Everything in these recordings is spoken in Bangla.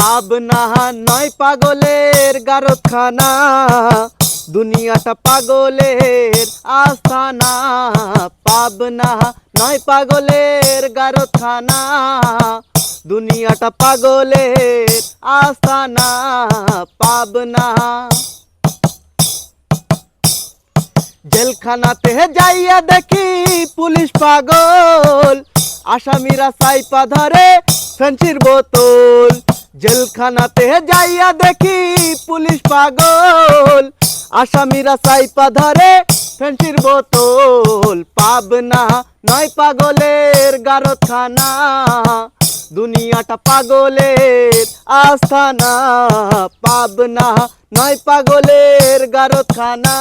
পাবনা নয় পাগলের গারতখানা, দুনিয়াটা পাগলের আস্তানা। পাবনা নয় পাগলের গারতখানা, দুনিয়াটা পাগলের আস্তানা। পাবনা জেলখানাতে যাইয়া দেখি পুলিশ পাগল, আসামিরা সাইপা ধরে ফেন্সির বোতল। জেলখানাতে যাইয়া দেখি পুলিশ পাগল, আসামিরা সাইপা ধরে ফেন্সির বোতল। পাবনা নয় পাগলের গারতখানা, দুনিয়াটা পাগলের আস্তানা। পাবনা নয় পাগলের গারতখানা,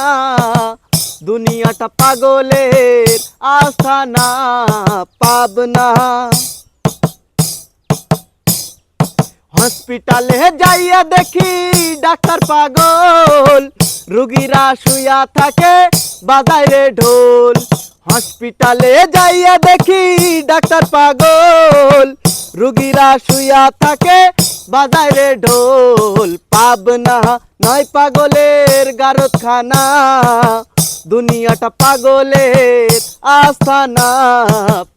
দুনিয়াটা পাগলের আস্তানা। পাবনা হসপিটালে যাইয়া দেখি ডাক্তার পাগল, রুগীরা শুয়া থাকে বাজায় রে ঢোল। হসপিটালে যাইয়া দেখি ডাক্তার পাগল, রুগীরা শুয়া থাকে বাজায় রে ঢোল। পাবনা নয় পাগলের গারতখানা, দুনিয়াটা পাগলের আস্তানা।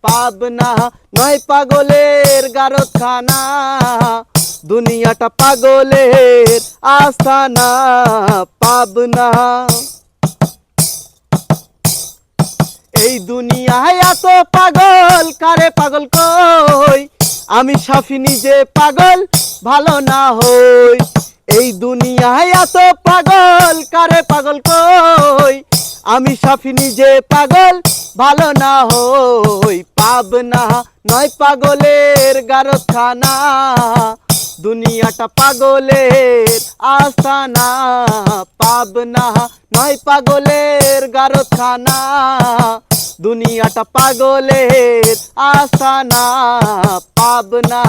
পাবনা নয় পাগলের গারতখানা, দুনিয়াটা পাগলের আস্তানা। পাবনা এই দুনিয়ায় এত পাগল কারে পাগল কই, আমি সাফি নিজে পাগল ভালো না হই। এই দুনিয়ায় এত পাগল কারে পাগল কই, আমি সাফি নিজে পাগল ভালো না হই। পাবনা নয় পাগলের গারতখানা, দুনিয়াটা পাগলের আস্তানা। পাবনা নয় পাগলের গারতখানা, দুনিয়াটা পাগলের আস্তানা। পাবনা।